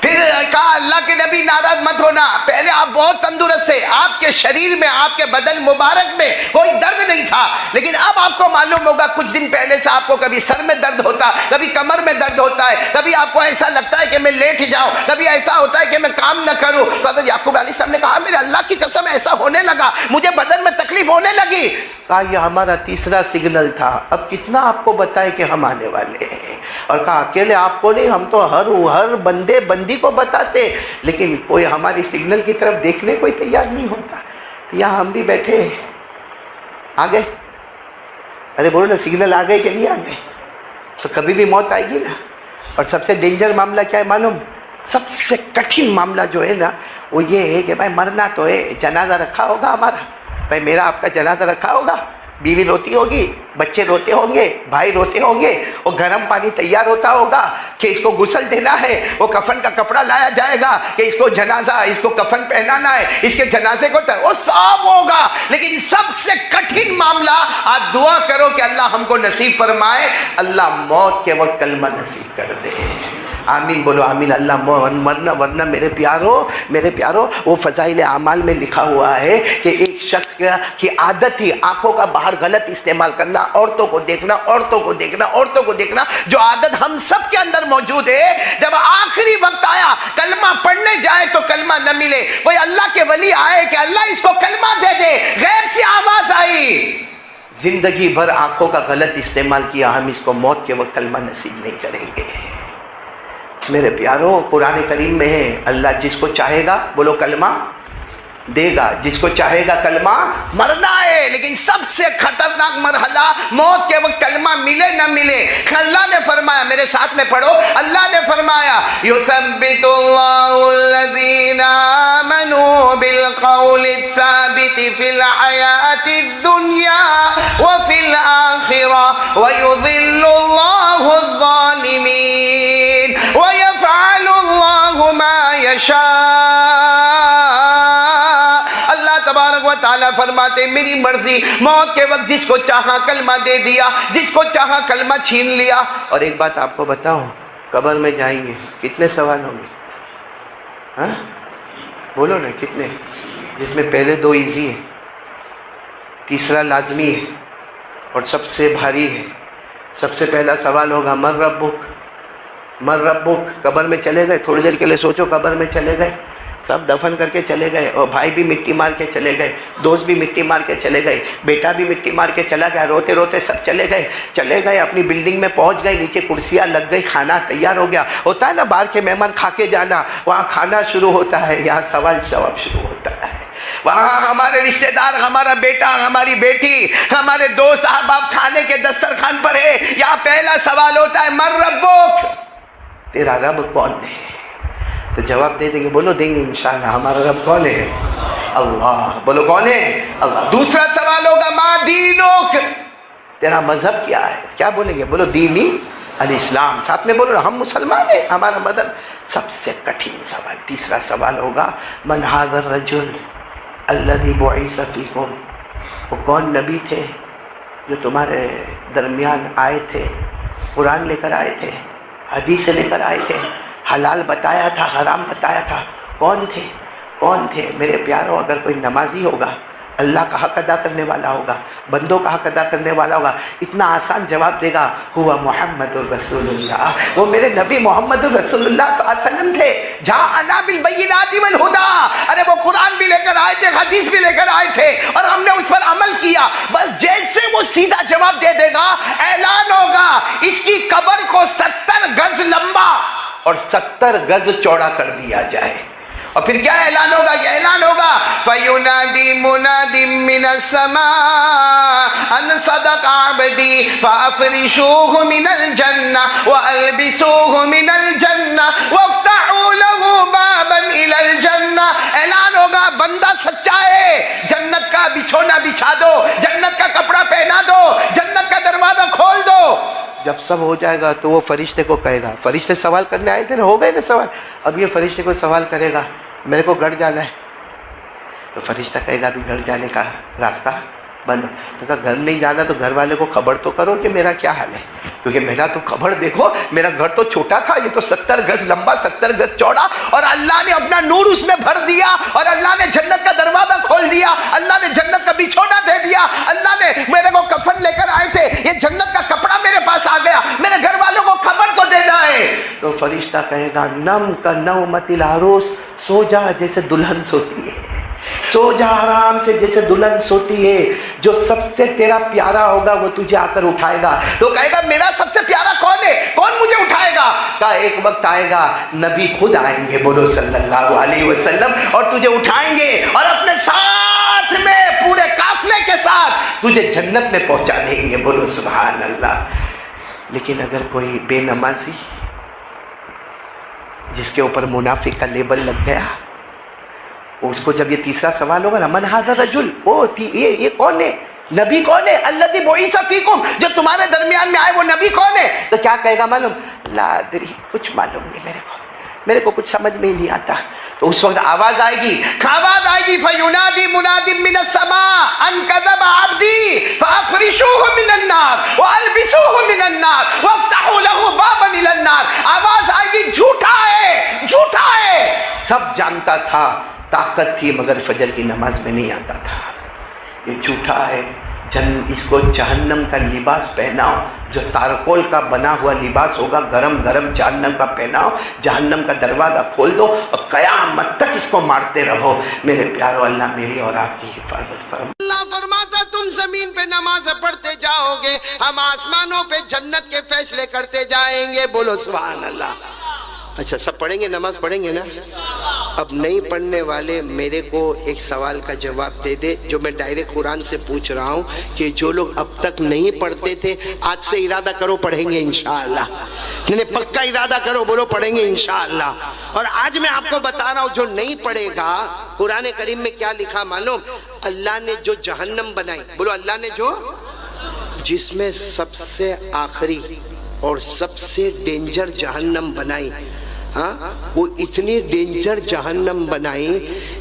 پھر کہا اللہ کے نبی ناراض مت ہونا، پہلے آپ بہت تندرست تھے، آپ کے شریر میں، آپ کے بدن مبارک میں کوئی درد نہیں تھا، لیکن اب آپ کو معلوم ہوگا کچھ دن پہلے سے آپ کو کبھی سر میں درد ہوتا، کبھی کمر میں درد ہوتا ہے، کبھی آپ کو ایسا لگتا ہے کہ میں لیٹ جاؤں، کبھی ایسا ہوتا ہے کہ میں کام نہ کروں. تو حضرت یعقوب علیہ السلام نے کہا میرے اللہ کی قسم ایسا ہونے لگا، مجھے بدن میں تکلیف ہونے لگی. کہا یہ ہمارا تیسرا سگنل تھا، اب کتنا آپ کو بتائے کہ ہم آنے والے ہیں. اور کہا اکیلے آپ کو نہیں، ہم تو ہر بندی کو بتاتے، لیکن کوئی ہماری سگنل کی طرف دیکھنے کوئی تیار نہیں ہوتا. یہاں ہم بھی بیٹھے آ گئے. ارے بولو نا سگنل آ گئے کہ نہیں آ گئے؟ تو کبھی بھی موت آئے گی نا. اور سب سے ڈینجر معاملہ کیا ہے معلوم؟ سب سے کٹھن معاملہ جو ہے نا وہ یہ ہے کہ بھائی مرنا تو ہے، جنازہ رکھا ہوگا ہمارا، بھائی میرا آپ کا جنازہ رکھا ہوگا، بیوی روتی ہوگی، بچے روتے ہوں گے، بھائی روتے ہوں گے، وہ گرم پانی تیار ہوتا ہوگا کہ اس کو غسل دینا ہے، وہ کفن کا کپڑا لایا جائے گا کہ اس کو جنازہ، اس کو کفن پہنانا ہے، اس کے جنازے کو وہ سب ہوگا. لیکن سب سے کٹھن معاملہ، آج دعا کرو کہ اللہ ہم کو نصیب فرمائے، اللہ موت کے وقت کلمہ نصیب کر دے. آمین بولو آمین. اللہ ورنہ میرے پیارو وہ فضائل اعمال میں لکھا ہوا ہے کہ ایک شخص کی عادت ہی آنکھوں کا باہر غلط استعمال کرنا، عورتوں کو دیکھنا، جو عادت ہم سب کے اندر موجود ہے. جب آخری وقت آیا کلمہ پڑھنے جائے تو کلمہ نہ ملے، کوئی اللہ کے ولی آئے کہ اللہ اس کو کلمہ دے دے، غیب سے آواز آئی، زندگی بھر آنکھوں کا غلط استعمال کیا، ہم اس کو موت کے وقت کلمہ نصیب نہیں کریں گے. میرے پیارو قرآن کریم میں ہے اللہ جس کو چاہے گا، بولو کلمہ دے گا جس کو چاہے گا کلمہ مرنا ہے، لیکن سب سے خطرناک مرحلہ موت کے وقت کلمہ ملے نہ ملے۔ اللہ نے فرمایا، میرے ساتھ میں پڑھو، اللہ نے فرمایا یثبت اللہ الذین آمنوا بالقول الثابت فی الحیاۃ الدنیا وفی الآخرہ ویضل اللہ الظالمین ویفعل اللہ ما یشاء۔ اللہ تبارک و تعالیٰ فرماتے میری مرضی، موت کے وقت جس کو چاہا کلمہ دے دیا، جس کو چاہا کلمہ چھین لیا۔ اور ایک بات آپ کو بتاؤں، قبر میں جائیں گے کتنے سوال ہوں گے؟ ہاں بولو نا کتنے؟ جس میں پہلے دو ایزی ہیں، تیسرا لازمی ہے اور سب سے بھاری ہے۔ سب سے پہلا سوال ہوگا من ربک، من ربک۔ قبر میں چلے گئے، تھوڑی دیر کے لیے سوچو، قبر میں چلے گئے، سب دفن کر کے چلے گئے، اور بھائی بھی مٹی مار کے چلے گئے، دوست بھی مٹی مار کے چلے گئے، بیٹا بھی مٹی مار کے چلا گیا، روتے روتے سب چلے گئے اپنی بلڈنگ میں پہنچ گئے، نیچے کرسیاں لگ گئی، کھانا تیار ہو گیا۔ ہوتا ہے نا باہر کے مہمان کھا کے جانا، وہاں کھانا شروع ہوتا ہے، یہاں سوال جواب شروع ہوتا ہے۔ وہاں ہمارے رشتہ دار، ہمارا بیٹا، ہماری بیٹی، ہمارے دوست احباب کھانے کے دسترخوان پر ہے، یہاں پہلا سوال ہوتا ہے من ربک، تیرا رب کون ہے؟ تو جواب دے دیں گے، بولو دیں گے انشاءاللہ، ہمارا رب کون ہے؟ اللہ۔ بولو کون ہے؟ اللہ۔ دوسرا سوال ہوگا ما دینک، تیرا مذہب کیا ہے؟ کیا بولیں گے؟ بولو دینی الاسلام، ساتھ میں بولو ہم مسلمان ہیں، ہمارا مذہب۔ سب سے کٹھن سوال تیسرا سوال ہوگا من ھذا الرجل الذی بعث فیکم، وہ کون نبی تھے جو تمہارے درمیان آئے تھے، قرآن لے کر آئے تھے، حدیث لے کر آئے تھے، حلال بتایا تھا، حرام بتایا تھا، کون تھے؟ کون تھے؟ میرے پیاروں، اگر کوئی نمازی ہوگا، اللہ کا حق ادا کرنے والا ہوگا، بندوں کا حق ادا کرنے والا ہوگا، اتنا آسان جواب دے گا، ہوا محمد الرسول اللہ، وہ میرے نبی محمد الرسول اللہ صلی اللہ علیہ وسلم تھے، جاءنا بالبینات والہدی۔ ارے وہ قرآن بھی لے کر آئے تھے، حدیث بھی لے کر آئے تھے، اور ہم نے اس پر عمل کیا۔ بس جیسے وہ سیدھا جواب دے دے گا، اعلان ہوگا اس کی قبر کو 70 گز لمبا اور 70 گز چوڑا کر دیا جائے۔ اور پھر کیا اعلان ہوگا؟ یہ اعلان ہوگا فَيُنَادِي مُنَادٍ مِّنَ السَّمَاءِ أَنْ صَدَقَ عَبْدِي فَأَفْرِشُوهُ مِنَ الْجَنَّةِ وَأَلْبِسُوهُ مِنَ الْجَنَّةِ وَافْتَحُوا لَهُ بَابًا إِلَى الْجَنَّةِ۔ اعلان ہوگا بندہ سچا ہے، جنت کا بچھونا بچھا دو، جنت کا کپڑا پہنا دو، جنت کا دروازہ کھول دو۔ جب سب ہو جائے گا تو وہ فرشتے کو کہے گا، فرشتے سوال کرنے آئے تھے نا، ہو گئے نا سوال، اب یہ فرشتے کو سوال کرے گا میرے کو گھر جانا ہے، تو فرشتہ کہے گا ابھی گھر جانے کا راستہ بند۔ تو کہا گھر نہیں جانا تو گھر والے کو خبر تو کرو کہ میرا کیا حال ہے، کیونکہ میرا تو خبر دیکھو، میرا گھر تو چھوٹا تھا، یہ تو 70 گز لمبا 70 گز چوڑا، اور اللہ نے اپنا نور اس میں بھر دیا، اور اللہ نے جنت کا دروازہ کھول دیا، اللہ نے جنت کا بچھونا دے دیا، اللہ نے میرے کو کفن لے کر آئے تھے، یہ جنت کا کپڑا میرے پاس آ گیا، میرے گھر والوں کو خبر تو دینا ہے۔ تو فرشتہ کہے گا نم کا نومت العروس، سو جا جیسے دلہن سوتی ہے، سو جا آرام سے جیسے دلہن سوتی ہے، جو سب سے تیرا پیارا ہوگا وہ تجھے آ کر اٹھائے گا۔ تو کہے گا میرا سب سے پیارا کون ہے، کون مجھے اٹھائے گا؟ کہا ایک وقت آئے گا نبی خود آئیں گے، بولو صلی اللہ علیہ وسلم، اور تجھے اٹھائیں گے اور اپنے ساتھ میں پورے قافلے کے ساتھ تجھے جنت میں پہنچا دیں گے، بولو سبحان اللہ۔ لیکن اگر کوئی بے نمازی جس کے اوپر منافق کا لیبل لگ گیا، اس کو جب یہ تیسرا سوال ہوگا نا من ھذا الرجل، یہ کون ہے، نبی کون ہے، الذی بعث فیکم، جو تمہارے درمیان میں آئے وہ نبی کون ہے؟ تو کیا کہے گا معلوم؟ لا ادری، کچھ معلوم نہیں میرے کو کچھ سمجھ میں نہیں آتا۔ تو اس وقت آواز آئے گی فَيُنَادِي مُنَادٍ مِّنَ السَّمَاءِ أَنْ كَذَبَ عَبْدِي فَأَفْرِشُوهُ مِنَ النَّارِ وَأَلْبِسُوهُ مِنَ النَّارِ وَافْتَحُوا لَهُ بَابًا إِلَى النَّارِ۔ آواز آئے گی جھوٹا ہے، جھوٹا ہے۔ سب جانتا تھا، طاقت تھی، مگر فجر کی نماز میں نہیں آتا تھا، یہ جھوٹا ہے۔ اس کو جہنم کا لباس پہناؤ، جو تارکول کا بنا ہوا لباس ہوگا، گرم گرم جہنم کا پہناؤ، جہنم کا دروازہ کھول دو اور قیامت تک اس کو مارتے رہو۔ میرے پیارو، اللہ میری اور آپ کی حفاظت فرمائے۔ اللہ فرماتا تم زمین پہ نماز پڑھتے جاؤ گے، ہم آسمانوں پہ جنت کے فیصلے کرتے جائیں گے، بولو سبحان اللہ۔ اچھا سب پڑھیں گے، نماز پڑھیں گے نا؟ اب نہیں پڑھنے والے میرے کو ایک سوال کا جواب دے دے جو میں ڈائریکٹ قرآن سے پوچھ رہا ہوں کہ جو لوگ اب تک نہیں پڑھتے تھے آج سے ارادہ کرو پڑھیں گے انشاءاللہ. نہیں پکا ارادہ کرو، بولو پڑھیں گے انشاءاللہ. اور آج میں آپ کو بتا رہا ہوں جو نہیں پڑھے گا، قرآن کریم میں کیا لکھا معلوم؟ اللہ نے جو جہنم بنائی، بولو اللہ نے جو، جس میں سب سے آخری اور سب سے ڈینجر جہنم بنائی، وہ اتنی ڈینجر جہنم بنائی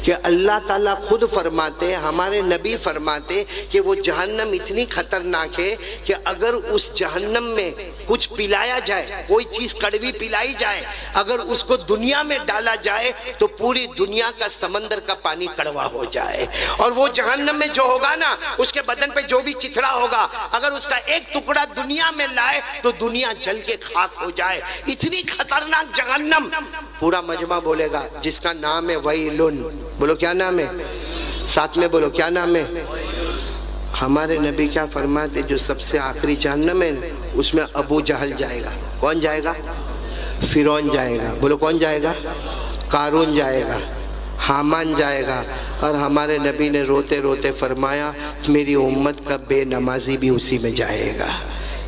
کہ اللہ تعالیٰ خود فرماتے، ہمارے نبی فرماتے کہ وہ جہنم اتنی خطرناک ہے کہ اگر اس جہنم میں کچھ پلایا جائے، کوئی چیز کڑوی پلائی جائے، اگر اس کو دنیا میں ڈالا جائے تو پوری دنیا کا سمندر کا پانی کڑوا ہو جائے. اور وہ جہنم میں جو ہوگا نا، اس کے بدن پہ جو بھی چتھڑا ہوگا، اگر اس کا ایک ٹکڑا دنیا میں لائے تو دنیا جل کے خاک ہو جائے. اتنی خطرناک جہنم. پورا مجمع بولے گا جس کا نام ہے ویلن. بولو کیا نام ہے؟ ساتھ میں بولو کیا نام ہے؟ ہمارے نبی کیا فرماتے؟ جو سب سے آخری جہنم ہے اس میں ابو جہل جائے گا. کون جائے گا؟ فرعون جائے گا. بولو کون جائے گا؟ قارون جائے گا، حامان جائے گا. اور ہمارے نبی نے روتے روتے فرمایا میری امت کا بے نمازی بھی اسی میں جائے گا.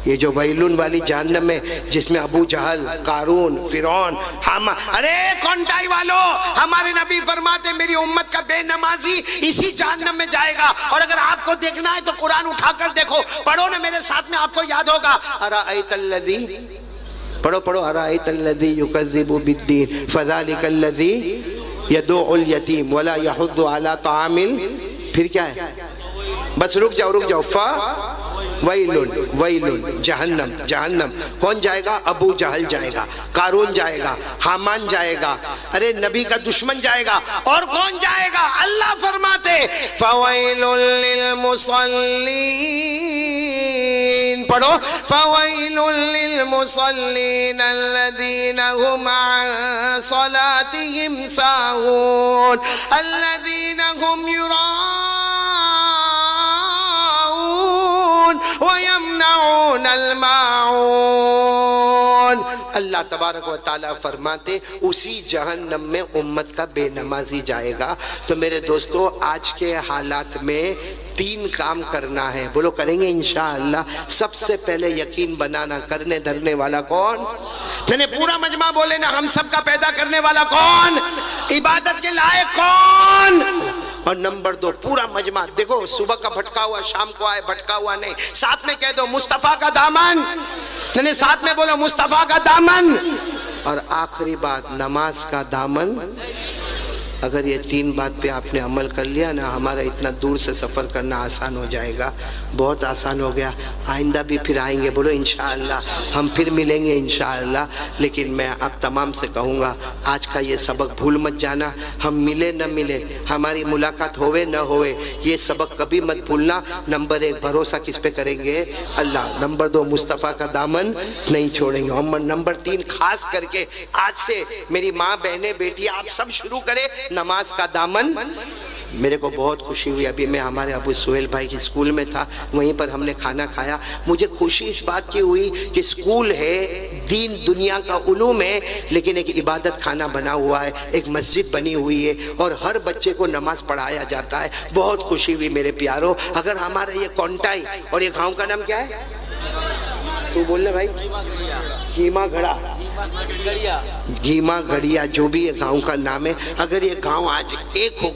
یہ جو ویلون والی جہنم ہے جس میں ابو جہل، قارون، فرعون، حامان، ارے کونٹائی والو، ہمارے نبی فرماتے میری امت کا بے نمازی اسی جہنم میں جائے گا. اور اگر آپ کو دیکھنا ہے تو قرآن اٹھا کر دیکھو، پڑھو نا میرے ساتھ میں، آپ کو یاد ہوگا. ارأیت الذی، پڑھو پڑھو، ارأیت الذی یکذب بالدین فذلک الذی یدعو الیتیم ولا یحض علی طعام پھر کیا ہے؟ بس رک جاؤ. ویلن، ویلن، جہنم، جہنم. کون جائے گا؟ ابو جہل جائے گا، قارون جائے گا، حامان جائے گا، ارے نبی کا دشمن جائے گا. اور کون جائے گا؟ اللہ فرماتے فویل للمصلین، پڑھو فویل للمصلین الذین هم عن صلاتهم ساہون الذین هم وَيَمْنَعُونَ الْمَاعُونَ. اللہ تبارک و تعالیٰ فرماتے اسی جہنم میں امت کا بے نمازی جائے گا. تو میرے دوستو آج کے حالات میں 3 کام کرنا ہے. بولو کریں گے انشاءاللہ. سب سے پہلے یقین بنانا، کرنے دھرنے والا کون؟ میں پورا مجمع بولے نا، ہم سب کا پیدا کرنے والا کون؟ عبادت کے لائق کون؟ اور نمبر 2 پورا مجمع دیکھو، صبح کا بھٹکا ہوا شام کو آئے، بھٹکا ہوا نہیں. ساتھ میں کہہ دو مصطفیٰ کا دامن، یعنی ساتھ میں بولو مصطفیٰ کا دامن. اور آخری بات نماز کا دامن. اگر یہ 3 بات پہ آپ نے عمل کر لیا نا، ہمارا اتنا دور سے سفر کرنا آسان ہو جائے گا. بہت آسان ہو گیا. آئندہ بھی پھر آئیں گے، بولو انشاءاللہ. ہم پھر ملیں گے انشاءاللہ. لیکن میں آپ تمام سے کہوں گا آج کا یہ سبق بھول مت جانا. ہم ملے نہ ملے، ہماری ملاقات ہوئے نہ ہوئے، یہ سبق کبھی مت بھولنا. نمبر 1 بھروسہ کس پہ کریں گے؟ اللہ. نمبر 2 مصطفیٰ کا دامن نہیں چھوڑیں گے. اور نمبر 3 خاص کر کے آج سے میری ماں، بہنیں، بیٹی آپ سب شروع کرے نماز کا دامن. میرے کو بہت خوشی ہوئی، ابھی میں ہمارے ابو سہیل بھائی کی اسکول میں تھا، وہیں پر ہم نے کھانا کھایا. مجھے خوشی اس بات کی ہوئی کہ اسکول ہے، دین دنیا کا علوم ہے، لیکن ایک عبادت خانہ بنا ہوا ہے، ایک مسجد بنی ہوئی ہے اور ہر بچے کو نماز پڑھایا جاتا ہے. بہت خوشی ہوئی میرے پیاروں. اگر ہمارا یہ کونٹائی، اور یہ گاؤں کا نام کیا ہے؟ تو بولنے بھائی. گھیما گھڑا، گھیما گھڑیا، جو بھی یہ گاؤں کا نام ہے. اگر یہ گاؤں آج ایک ہو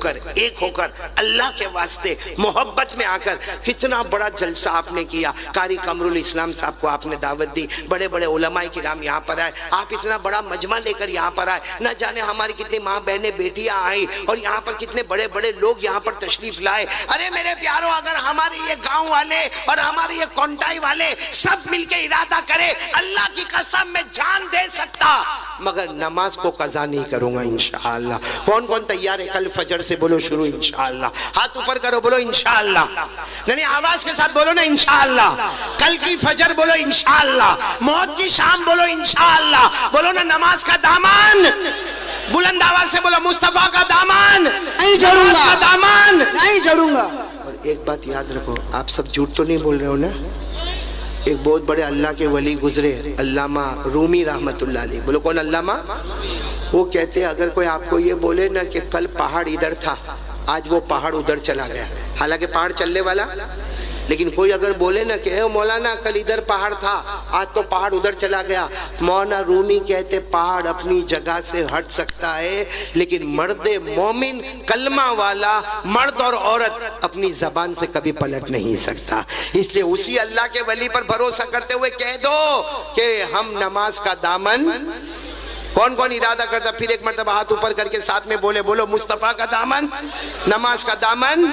کر اللہ کے واسطے محبت میں آ کر، کتنا بڑا جلسہ آپ نے کیا. قاری قمر الاسلام صاحب کو آپ نے دعوت دی، بڑے بڑے علماء کرام یہاں پر آئے، آپ اتنا بڑا مجمع لے کر یہاں پر آئے. نہ جانے ہماری کتنی ماں بہنیں بیٹیاں آئیں اور یہاں پر کتنے بڑے بڑے لوگ یہاں پر تشریف لائے. ارے میرے پیاروں، اگر ہمارے یہ گاؤں والے اور ہمارے یہ کونٹائی والے سب مل کے ارادہ کرے، اللہ کی قسم میں جان دے سکتا، مگر نماز کو قضا نہیں کروں گا انشاءاللہ. کون کون تیار ہے؟ کل فجر سے بولو شروع انشاءاللہ. ہاتھ اوپر کرو، بولو انشاءاللہ. نہیں آواز کے ساتھ بولو نا انشاءاللہ. کل کی فجر بولو انشاءاللہ. موت کی شام بولو انشاءاللہ. بولو نا نماز کا دامن. بلند آواز سے بولو مصطفیٰ کا دامن نہیں چھوڑوں گا، دامن نہیں چھوڑوں گا. اور ایک بات یاد رکھو، آپ سب جھوٹ تو نہیں بول رہے ہو نا؟ ایک بہت بڑے اللہ کے ولی گزرے، علامہ رومی رحمت اللہ علیہ. بولو کون؟ علامہ وہ کہتے ہیں اگر کوئی آپ کو یہ بولے نا کہ کل پہاڑ ادھر تھا آج وہ پہاڑ ادھر چلا گیا، حالانکہ پہاڑ چلنے والا، لیکن کوئی اگر بولے نا کہ اے مولانا کل ادھر پہاڑ تھا آج تو پہاڑ ادھر چلا گیا، مولانا رومی کہتے پہاڑ اپنی جگہ سے ہٹ سکتا ہے لیکن مرد مومن کلمہ والا مرد اور عورت اپنی زبان سے کبھی پلٹ نہیں سکتا۔ اس لیے اسی اللہ کے ولی پر بھروسہ کرتے ہوئے کہہ دو کہ ہم نماز کا دامن، کون کون ارادہ کرتا پھر ایک مرتبہ ہاتھ اوپر کر کے ساتھ میں بولو مصطفیٰ کا دامن، نماز کا دامن۔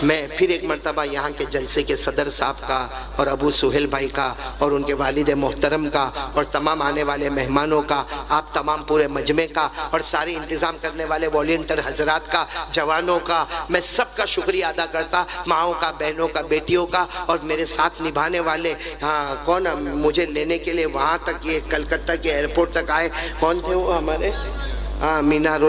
میں پھر ایک مرتبہ یہاں کے جلسے کے صدر صاحب کا اور ابو سہیل بھائی کا اور ان کے والد محترم کا اور تمام آنے والے مہمانوں کا، آپ تمام پورے مجمع کا اور سارے انتظام کرنے والے والنٹر حضرات کا، جوانوں کا، میں سب کا شکریہ ادا کرتا، ماؤں کا، بہنوں کا، بیٹیوں کا، اور میرے ساتھ نبھانے والے کون مجھے لینے کے لیے وہاں تک یہ کلکتہ کے ایئرپورٹ تک آئے، کون تھے وہ ہمارے مینار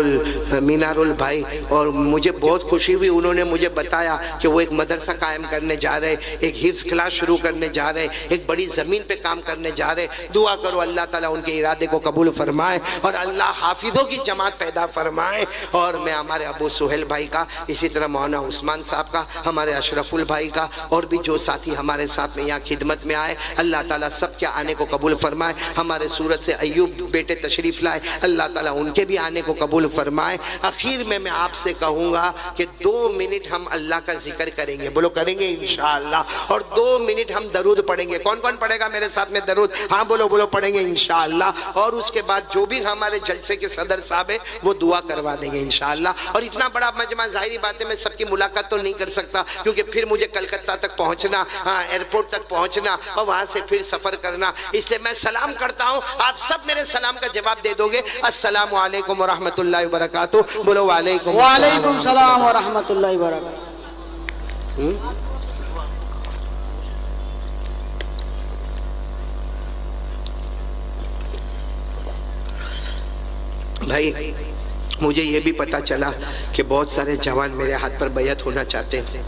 البھائی، اور مجھے بہت خوشی ہوئی، انہوں نے مجھے بتایا کہ وہ ایک مدرسہ قائم کرنے جا رہے، ایک حفظ کلاس شروع کرنے جا رہے، ایک بڑی زمین پہ کام کرنے جا رہے۔ دعا کرو اللہ تعالیٰ ان کے ارادے کو قبول فرمائے اور اللہ حافظوں کی جماعت پیدا فرمائے۔ اور میں ہمارے ابو سہیل بھائی کا، اسی طرح مولانا عثمان صاحب کا، ہمارے اشرف البھائی کا، اور بھی جو ساتھی ہمارے ساتھ میں یہاں خدمت میں آئے، اللہ تعالیٰ سب کے آنے کو قبول فرمائے۔ ہمارے سورت سے ایوب بیٹے تشریف لائے، اللہ تعالیٰ ان کے بھی آنے کو قبول فرمائے۔ اخیر میں آپ سے کہوں گا کہ 2 منٹ ہم اللہ کا ذکر کریں گے، بولو کریں گے انشاءاللہ، اور 2 منٹ ہم درود پڑھیں گے۔ کون کون پڑھے گا میرے ساتھ میں درود؟ ہاں بولو پڑھیں گے انشاءاللہ۔ اور اس کے بعد جو بھی ہمارے جلسے کے صدر صاحب ہیں وہ دعا کروا دیں گے انشاءاللہ۔ اور اتنا بڑا مجمع، ظاہری بات ہے میں سب کی ملاقات تو نہیں کر سکتا کیونکہ پھر مجھے کلکتہ تک پہنچنا، ایئرپورٹ تک پہنچنا اور وہاں سے پھر سفر کرنا، اس لیے میں سلام کرتا ہوں، آپ سب میرے سلام کا جواب دے دو گے۔ السلام علیکم ورحمۃ اللہ وبرکاتہ۔ بولو وعلیکم السلام ورحمۃ اللہ وبرکاتہ۔ بھائی مجھے یہ بھی پتا چلا کہ بہت سارے جوان میرے ہاتھ پر بیعت ہونا چاہتے ہیں،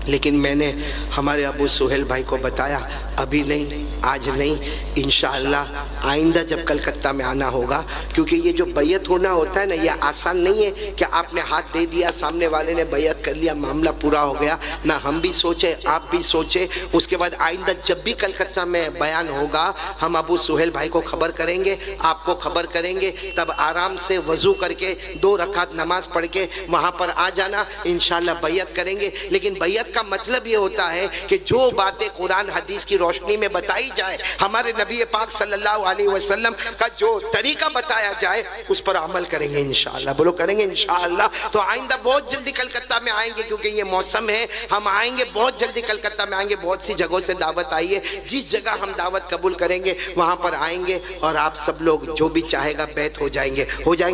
لیکن میں نے ہمارے ابو سہیل بھائی کو بتایا ابھی نہیں، آج نہیں، انشاءاللہ آئندہ جب کلکتہ میں آنا ہوگا، کیونکہ یہ جو بیعت ہونا ہوتا ہے نا یہ آسان نہیں ہے کہ آپ نے ہاتھ دے دیا، سامنے والے نے بیعت کر لیا، معاملہ پورا ہو گیا۔ نہ ہم بھی سوچے، آپ بھی سوچے، اس کے بعد آئندہ جب بھی کلکتہ میں بیان ہوگا ہم ابو سہیل بھائی کو خبر کریں گے، آپ کو خبر کریں گے، تب آرام سے وضو کر کے 2 رکعت نماز پڑھ کے وہاں پر آ جانا، انشاءاللہ بیعت کریں گے۔ لیکن بیعت کا مطلب یہ ہوتا ہے کہ جو باتیں قرآن حدیث کی روشنی میں بتائی جائے، ہمارے نبی پاک صلی اللہ علیہ وسلم کا جو طریقہ بتایا جائے اس پر عمل کریں گے انشاءاللہ، بولو کریں گے انشاءاللہ۔ تو آئندہ بہت جلدی کلکتہ میں آئیں گے کیونکہ یہ موسم ہے، ہم آئیں گے بہت جلدی کلکتہ میں آئیں گے، بہت سی جگہوں سے دعوت آئی ہے، جس جگہ ہم دعوت قبول کریں گے وہاں پر آئیں گے اور آپ سب لوگ جو بھی چاہے گا بیعت ہو جائیں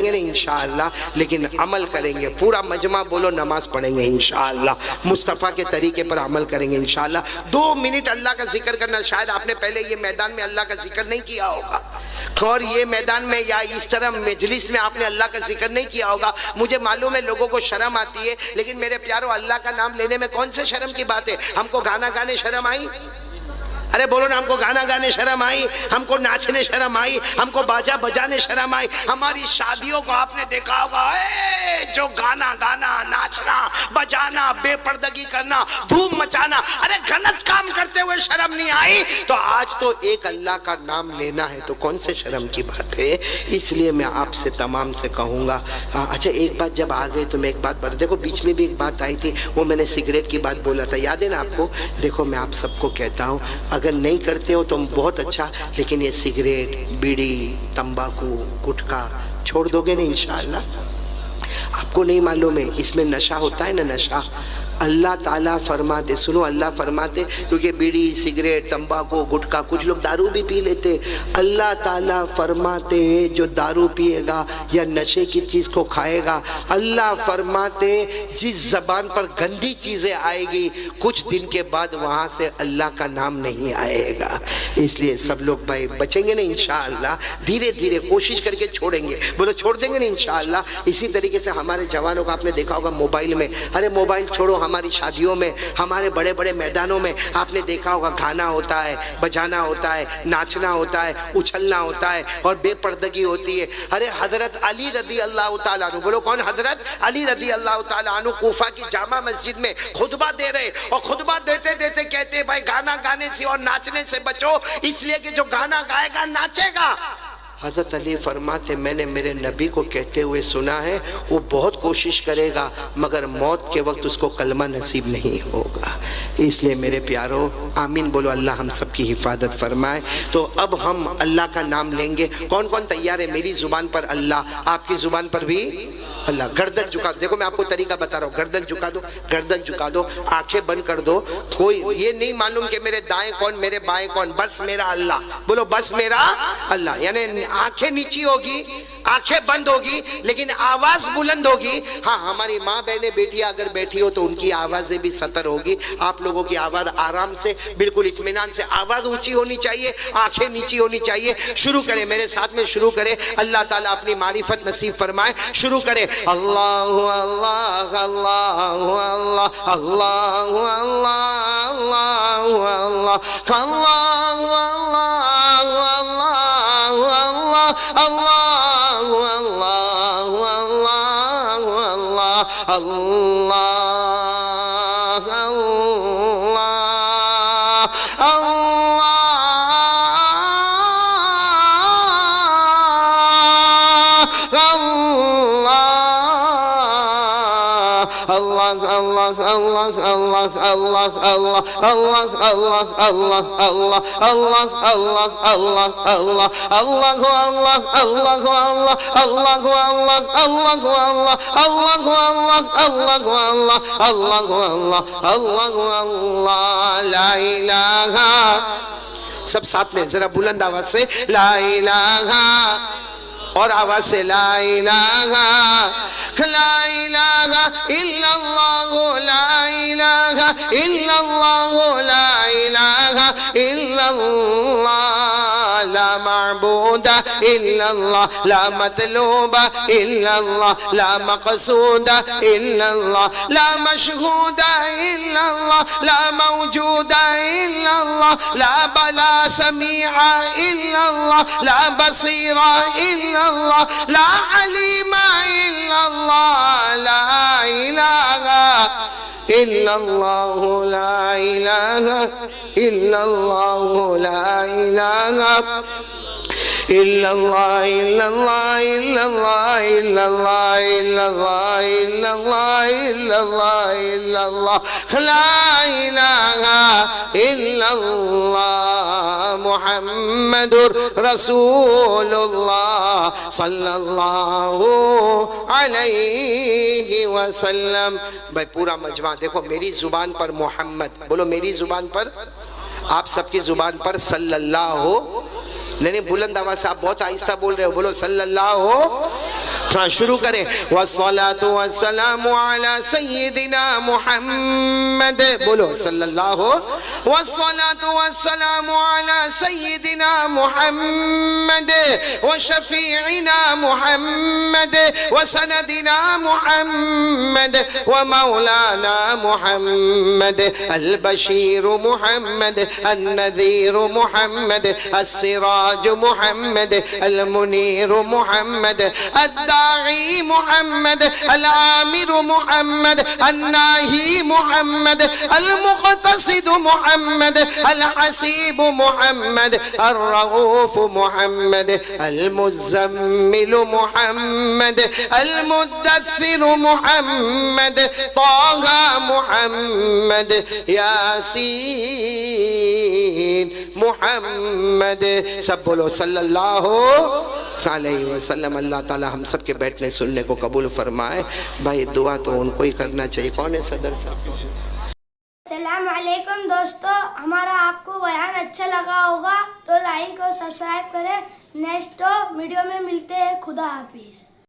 گے نا انشاءاللہ، لیکن عمل کریں گے، پورا مجمع بولو نماز پڑھیں گے انشاءاللہ، مصطفیٰ کے طریقے پر عمل کریں گے انشاءاللہ۔ 2 منٹ اللہ کا ذکر کرنا، شاید آپ نے پہلے یہ میدان میں اللہ کا ذکر نہیں کیا ہوگا، اور یہ میدان میں یا اس طرح مجلس میں آپ نے اللہ کا ذکر نہیں کیا ہوگا۔ مجھے معلوم ہے لوگوں کو شرم آتی ہے، لیکن میرے پیارو اللہ کا نام لینے میں کون سے شرم کی بات ہے؟ ہم کو گانا گانے شرم آئی؟ ارے بولو نا، ہم کو گانا گانے شرم آئی، ہم کو ناچنے شرم آئی، ہم کو باجا بجانے شرم آئی؟ ہماری شادیوں کو آپ نے دیکھا ہوگا، جو گانا گانا، ناچنا بجانا، بے پردگی کرنا، دھوم مچانا، ارے غلط کام کرتے ہوئے شرم نہیں آئی؟ تو آج تو ایک اللہ کا نام لینا ہے تو کون سے شرم کی بات ہے؟ اس لیے میں آپ سے تمام سے کہوں گا، اچھا ایک بات جب آ گئے تو میں ایک بات بتا، دیکھو بیچ میں بھی ایک بات آئی تھی، وہ میں نے سگریٹ کی بات بولا تھا، یاد ہے نا آپ کو؟ دیکھو میں آپ سب کو کہتا ہوں اگر نہیں کرتے ہو تو بہت اچھا، لیکن یہ سگریٹ، بیڑی، تمباکو، گٹکا چھوڑ دو گے نا انشاءاللہ؟ آپ کو نہیں معلوم ہے اس میں نشہ ہوتا ہے نا، نشہ اللہ تعالیٰ فرماتے، سنو اللہ فرماتے، کیونکہ بیڑی، سگریٹ، تمباکو، گٹکا، کچھ لوگ دارو بھی پی لیتے، اللہ تعالیٰ فرماتے ہیں جو دارو پیے گا یا نشے کی چیز کو کھائے گا، اللہ فرماتے جس زبان پر گندی چیزیں آئے گی کچھ دن کے بعد وہاں سے اللہ کا نام نہیں آئے گا۔ اس لیے سب لوگ بھائی بچیں گے نا انشاءاللہ، دھیرے دھیرے کوشش کر کے چھوڑیں گے، بولو چھوڑ دیں گے نا انشاءاللہ۔ اسی طریقے سے ہمارے جوانوں کو آپ نے دیکھا ہوگا موبائل میں، ارے موبائل چھوڑو، ہم ہماری شادیوں میں، ہمارے بڑے بڑے میدانوں میں آپ نے دیکھا ہوگا گانا ہوتا ہے، بجانا ہوتا ہے، ناچنا ہوتا ہے، اچھلنا ہوتا ہے اور بے پردگی ہوتی ہے۔ ارے حضرت علی رضی اللہ تعالیٰ عنہ، بولو کون؟ حضرت علی رضی اللہ تعالیٰ عنہ کوفہ کی جامع مسجد میں خطبہ دے رہے، اور خطبہ دیتے دیتے کہتے ہیں بھائی گانا گانے سے اور ناچنے سے بچو، اس لیے کہ جو گانا گائے گا ناچے گا۔ حضرت علی فرماتے میں نے میرے نبی کو کہتے ہوئے سنا ہے وہ بہت کوشش کرے گا مگر موت کے وقت اس کو کلمہ نصیب نہیں ہوگا۔ اس لیے میرے پیارو آمین بولو، اللہ ہم سب کی حفاظت فرمائے۔ تو اب ہم اللہ کا نام لیں گے۔ کون کون تیار ہے؟ میری زبان پر اللہ، آپ کی زبان پر بھی اللہ۔ گردن جھکا دو، دیکھو میں آپ کو طریقہ بتا رہا ہوں، گردن جھکا دو، گردن جھکا دو، آنکھیں بند کر دو۔ کوئی یہ نہیں معلوم کہ میرے دائیں کون میرے بائیں کون، بس میرا اللہ، بولو بس میرا اللہ۔ یعنی آنکھیں نیچی ہوگی، آنکھیں بند ہوگی لیکن آواز بلند ہوگی۔ ہاں ہماری ماں بہنیں بیٹیاں اگر بیٹھی ہو تو ان کی آوازیں بھی سطر ہوگی۔ آپ لوگوں کی آواز آرام سے بالکل اطمینان سے، آواز اونچی ہونی چاہیے، آنکھیں نیچی ہونی چاہیے۔ شروع کریں میرے ساتھ میں، شروع کریں۔ اللہ تعالیٰ اپنی معرفت نصیب فرمائے۔ شروع کریں۔ اللہ اللہ اللہ اللہ اللہ اللہ اللہ لا الہ، سب ساتھ میں ذرا بلند آواز سے لا الہ، اور آواز سے لا الہ لا الہ الا اللہ، لا الہ الا اللہ، لا الہ الا اللہ، لا معبود الا اللہ، لا مطلوب الا اللہ، لا مقصود الا اللہ، لا مشہود الا اللہ، لا موجود الا اللہ، لا بلا سمیع الا اللہ، لا بصیر الا اللہ، لا علیم الا اللہ، لا الہ الا اللہ، لا الہ الا اللہ، لا الہ الا اللہ، الا اللہ الا اللہ الا اللہ الا اللہ الا اللہ الا اللہ، لا الہ الا اللہ محمد رسول اللہ صلی اللہ علیہ وسلم۔ بھائی پورا مجمع دیکھو، میری زبان پر محمد بولو، میری زبان پر، آپ سب کی زبان پر صلی اللہ ہو، نہیں بلند آواز سے، آپ بہت آہستہ بول رہے ہو، بولو صلی اللہ ہو۔ ہاں شروع کریں۔ والصلاة والسلام على سیدنا محمد، بولو صلی اللہ ہو۔ والصلاة والسلام على سیدنا محمد وشفیعنا محمد وسندنا محمد ومولانا محمد البشیر محمد النذیر محمد السراج محمد المنیر محمد الداعی محمد العامر محمد الناہی محمد المقتصد محمد الحسیب محمد الرؤوف محمد المزمل محمد المدثر محمد طه محمد یاسین محمد، سب بولو صلی اللہ علیہ وسلم۔ اللہ تعالی ہم سب کے بیٹھنے سننے کو قبول فرمائے۔ بھائی دعا تو ان کو ہی کرنا چاہیے۔ کون ہے صدر صاحب؟ السلام علیکم دوستو، ہمارا آپ کو بیان اچھا لگا ہوگا تو لائک اور سبسکرائب کریں۔ نیکسٹ ویڈیو میں ملتے ہیں، خدا حافظ۔